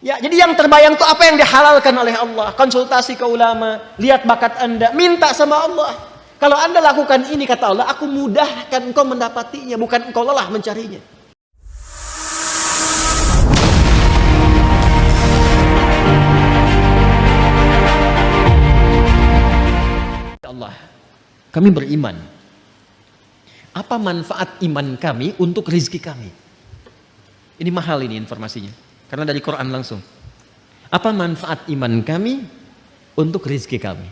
Ya, jadi yang terbayang tuh apa yang dihalalkan oleh Allah. Konsultasi ke ulama, lihat bakat Anda, minta sama Allah. Kalau Anda lakukan ini, kata Allah, aku mudahkan engkau mendapatinya, bukan engkau lelah mencarinya. Allah, kami beriman. Apa manfaat iman kami untuk rizki kami? Ini mahal ini informasinya, karena dari Quran langsung. Apa manfaat iman kami untuk rizki kami?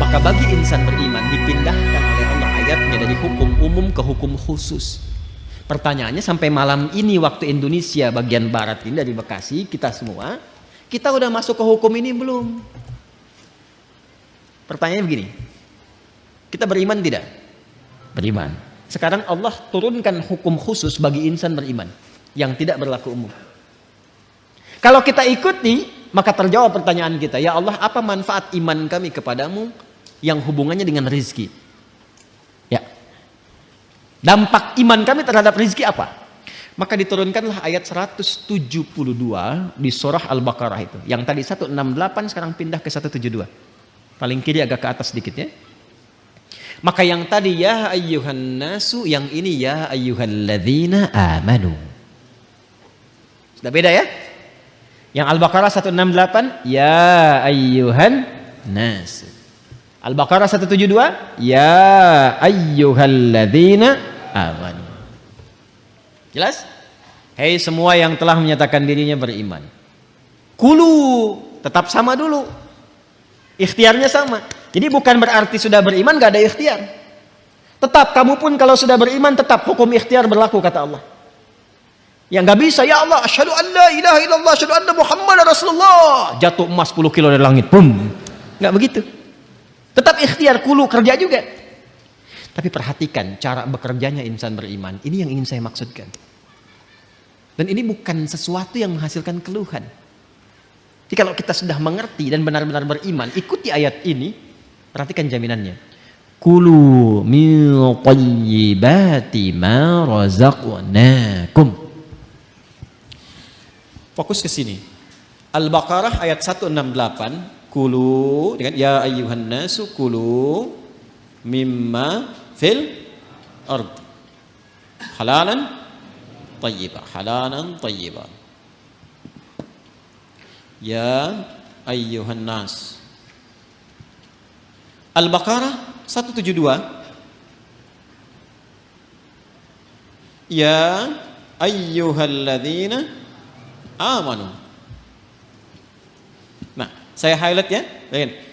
Maka bagi insan beriman dipindahkan oleh Allah ayatnya dari hukum umum ke hukum khusus. Pertanyaannya, sampai malam ini waktu Indonesia bagian barat ini, dari Bekasi, kita semua, kita udah masuk ke hukum ini belum? Pertanyaannya begini, kita beriman tidak? Beriman. Sekarang Allah turunkan hukum khusus bagi insan beriman yang tidak berlaku umum. Kalau kita ikuti, maka terjawab pertanyaan kita, ya Allah, apa manfaat iman kami kepadamu yang hubungannya dengan rizki? Ya, dampak iman kami terhadap rizki apa? Maka diturunkanlah ayat 172 di surah Al-Baqarah itu. Yang tadi 168 sekarang pindah ke 172. Paling kiri agak ke atas sedikit ya. Maka yang tadi ya ayyuhan nasu, yang ini ya ayyuhalladzina amanu. Sudah beda ya? Yang Al-Baqarah 168 ya ayyuhan nas. Al-Baqarah 172 ya ayyuhalladzina amanu. Jelas? Hei semua yang telah menyatakan dirinya beriman. Kulu tetap sama dulu. Ikhtiarnya sama. Jadi bukan berarti sudah beriman gak ada ikhtiar. Tetap kamu pun kalau sudah beriman tetap hukum ikhtiar berlaku, kata Allah. Yang gak bisa, ya Allah, asyhadu an la ilaha illallah, asyhadu anna Muhammadar Rasulullah, jatuh emas 10 kilo dari langit, boom. Gak begitu. Tetap ikhtiar, kulu, kerja juga. Tapi perhatikan cara bekerjanya insan beriman. Ini yang ingin saya maksudkan. Dan ini bukan sesuatu yang menghasilkan keluhan. Jadi kalau kita sudah mengerti dan benar-benar beriman, ikuti ayat ini, perhatikan jaminannya. Kulu min thayyibati ma razaqnakum. Fokus ke sini. Al-Baqarah ayat 168, kulu dengan ya ayyuhan nasu kulu mimma fil ard halalan thayyiban, halalan thayyiban. Ya ayyuhan nas. Al-Baqarah 172. Ya ayyuhalladzina amanu. Nah, saya highlight ya.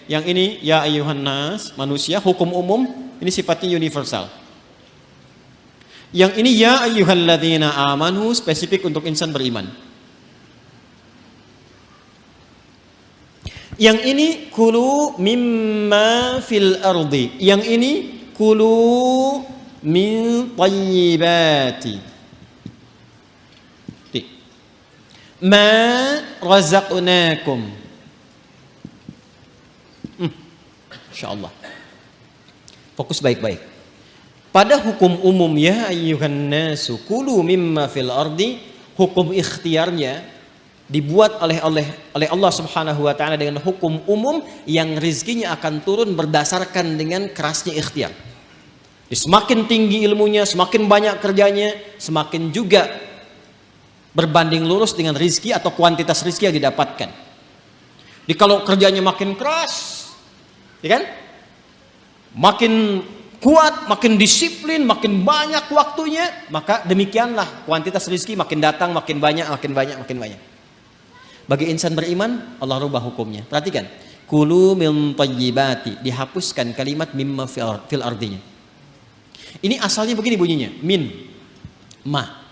Yang ini ya ayyuhan nas, manusia, hukum umum, ini sifatnya universal. Yang ini ya ayyuhalladzina amanu, spesifik untuk insan beriman. Yang ini kulu mimma fil ardi. Yang ini kulu min thayyibati ma razaqnakum. Insyaallah. Fokus baik-baik. Pada hukum umum ya ayyuhan nasu kulu mimma fil ardi, hukum ikhtiarnya dibuat oleh Allah Subhanahu wa taala dengan hukum umum yang rizkinya akan turun berdasarkan dengan kerasnya ikhtiar. Semakin tinggi ilmunya, semakin banyak kerjanya, semakin juga berbanding lurus dengan rizki atau kuantitas rizki yang didapatkan. Jadi kalau kerjanya makin keras, ya kan? Makin kuat, makin disiplin, makin banyak waktunya, maka demikianlah kuantitas rizki makin datang, makin banyak, makin banyak, makin banyak. Bagi insan beriman, Allah rubah hukumnya. Perhatikan, kulu min thayyibati, dihapuskan kalimat mimma fil ardinya. Ini asalnya begini bunyinya, min, ma.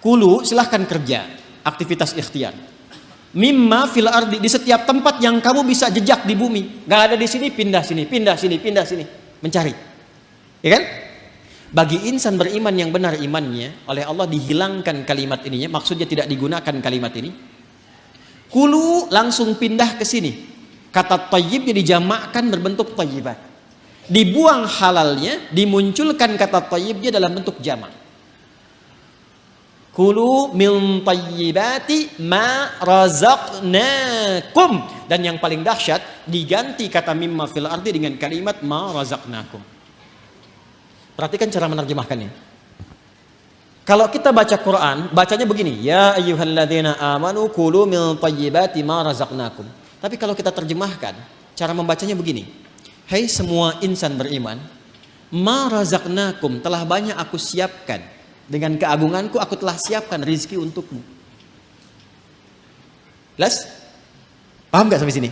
Kulu silahkan kerja, aktivitas ikhtiar. Mimma fil ardi, di setiap tempat yang kamu bisa jejak di bumi. Gak ada di sini, pindah sini, pindah sini, pindah sini, mencari. Ya kan? Bagi insan beriman yang benar imannya, oleh Allah dihilangkan kalimat ininya, maksudnya tidak digunakan kalimat ini. Kulu langsung pindah ke sini. Kata thayyib dijamakkan berbentuk thayyibat. Dibuang halalnya, dimunculkan kata thayyibnya dalam bentuk jamak. Kulu min thayyibati ma razaqnakum. Dan yang paling dahsyat diganti kata mimma fil ardi dengan kalimat ma razaqnakum. Perhatikan cara menerjemahkannya. Kalau kita baca Quran, bacanya begini, ya ayyuhalladzina amanu kulu min thayyibati ma razaqnakum. Tapi kalau kita terjemahkan, cara membacanya begini. Hai semua insan beriman, ma razaqnakum, telah banyak aku siapkan. Dengan keagunganku aku telah siapkan rizki untukmu. Jelas? Paham gak sampai sini?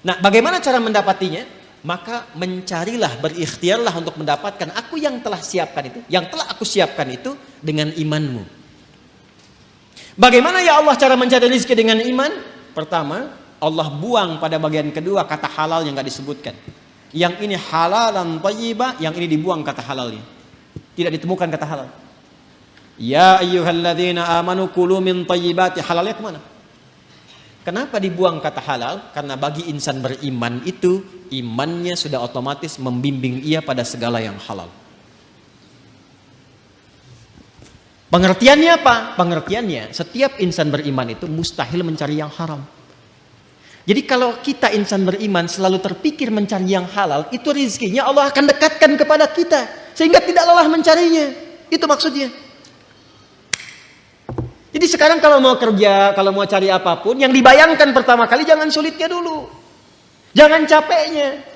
Nah, bagaimana cara mendapatinya? Maka mencarilah, berikhtiarlah untuk mendapatkan aku yang telah siapkan itu, yang telah aku siapkan itu dengan imanmu. Bagaimana ya Allah cara mencari rizki dengan iman? Pertama, Allah buang pada bagian kedua kata halal yang gak disebutkan. Yang ini halalan thayyibah, yang ini dibuang kata halalnya. Tidak ditemukan kata halal. Ya ayyuhalladzina amanu kulu min thayyibati, halalnya kemana? Kenapa dibuang kata halal? Karena bagi insan beriman itu, imannya sudah otomatis membimbing ia pada segala yang halal. Pengertiannya apa? Pengertiannya, setiap insan beriman itu mustahil mencari yang haram. Jadi kalau kita insan beriman selalu terpikir mencari yang halal, itu rizkinya Allah akan dekatkan kepada kita. Sehingga tidak lelah mencarinya. Itu maksudnya. Jadi sekarang kalau mau kerja, kalau mau cari apapun, yang dibayangkan pertama kali jangan sulitnya dulu. Jangan capeknya.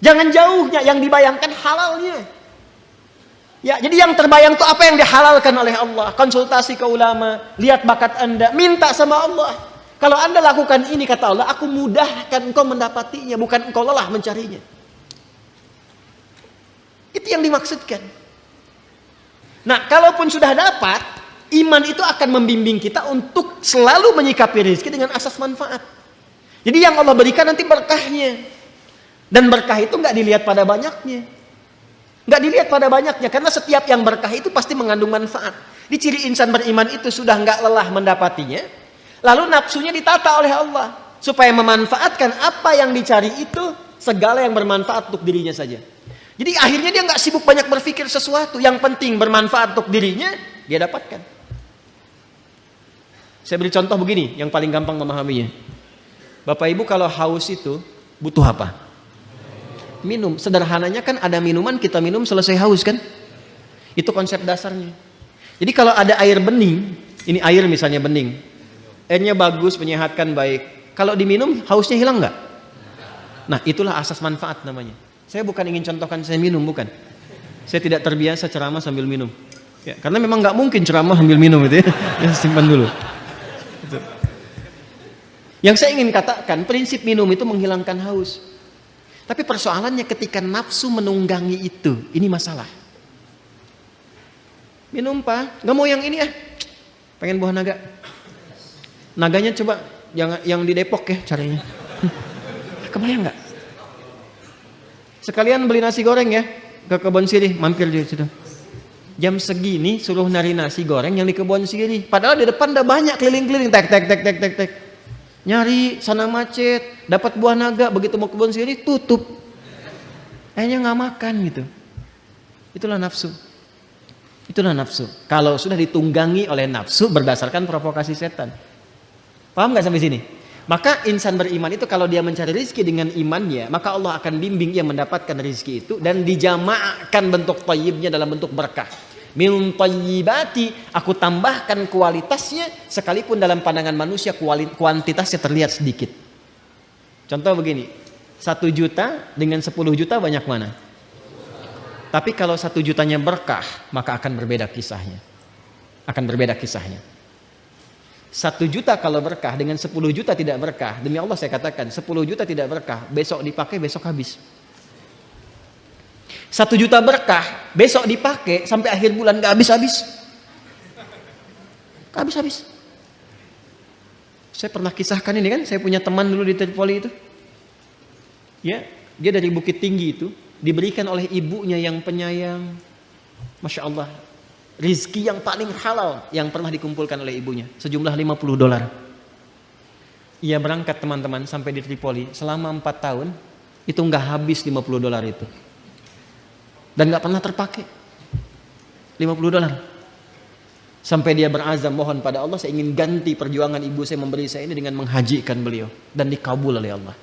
Jangan jauhnya, yang dibayangkan halalnya. Ya, jadi yang terbayang itu apa yang dihalalkan oleh Allah. Konsultasi ke ulama, lihat bakat Anda, minta sama Allah. Kalau Anda lakukan ini, kata Allah, aku mudahkan engkau mendapatinya, bukan engkau lelah mencarinya. Itu yang dimaksudkan. Nah, kalaupun sudah dapat, iman itu akan membimbing kita untuk selalu menyikapi rezeki dengan asas manfaat. Jadi yang Allah berikan nanti berkahnya. Dan berkah itu nggak dilihat pada banyaknya. Nggak dilihat pada banyaknya, karena setiap yang berkah itu pasti mengandung manfaat. Di ciri insan beriman itu sudah nggak lelah mendapatinya, lalu nafsunya ditata oleh Allah supaya memanfaatkan apa yang dicari itu, segala yang bermanfaat untuk dirinya saja. Jadi akhirnya dia nggak sibuk banyak berpikir sesuatu, yang penting bermanfaat untuk dirinya dia dapatkan. Saya beri contoh begini yang paling gampang memahaminya. Bapak Ibu kalau haus itu butuh apa? Minum. Sederhananya kan ada minuman, kita minum selesai haus kan? Itu konsep dasarnya. Jadi kalau ada air bening, ini air misalnya bening, airnya bagus, menyehatkan, baik. Kalau diminum, hausnya hilang nggak? Nah, itulah asas manfaat namanya. Saya bukan ingin contohkan saya minum, bukan. Saya tidak terbiasa ceramah sambil minum. Ya, karena memang nggak mungkin ceramah sambil minum itu ya. Ya, simpan dulu. Itu. Yang saya ingin katakan, prinsip minum itu menghilangkan haus. Tapi persoalannya ketika nafsu menunggangi itu, ini masalah. Minum Pak, nggak mau yang ini ah, pengen buah naga. Naganya coba yang di Depok ya carinya. Kebayang nggak? Sekalian beli nasi goreng ya ke Kebon Sirih, mampir di situ. Jam segini suruh nari nasi goreng yang di Kebon Sirih. Padahal di depan udah banyak keliling-keliling, tek. Nyari sana macet, dapat buah naga, begitu mau Kebon Sirih tutup. Kayaknya nggak makan gitu. Itulah nafsu. Itulah nafsu. Kalau sudah ditunggangi oleh nafsu berdasarkan provokasi setan. Paham nggak sampai sini? Maka insan beriman itu kalau dia mencari rizki dengan imannya, maka Allah akan bimbing dia mendapatkan rizki itu dan dijamaahkan bentuk thayyibnya dalam bentuk berkah. Min thayyibati, aku tambahkan kualitasnya sekalipun dalam pandangan manusia kuantitasnya terlihat sedikit. Contoh begini, 1 juta dengan 10 juta banyak mana? Tapi kalau 1 jutanya berkah, maka akan berbeda kisahnya. Akan berbeda kisahnya. 1 juta kalau berkah dengan 10 juta tidak berkah, demi Allah saya katakan 10 juta tidak berkah, besok dipakai besok habis. 1 juta berkah, besok dipakai sampai akhir bulan gak habis-habis. Gak habis-habis. Saya pernah kisahkan ini kan, saya punya teman dulu di Tripoli itu. Ya, dia dari Bukit Tinggi itu diberikan oleh ibunya yang penyayang. Masya Allah, rizki yang paling halal yang pernah dikumpulkan oleh ibunya, sejumlah $50. Ia berangkat teman-teman sampai di Tripoli selama 4 tahun, itu nggak habis $50 itu. Dan nggak pernah terpakai $50. Sampai dia berazam mohon pada Allah, saya ingin ganti perjuangan ibu saya memberi saya ini dengan menghajikan beliau, dan dikabul oleh Allah.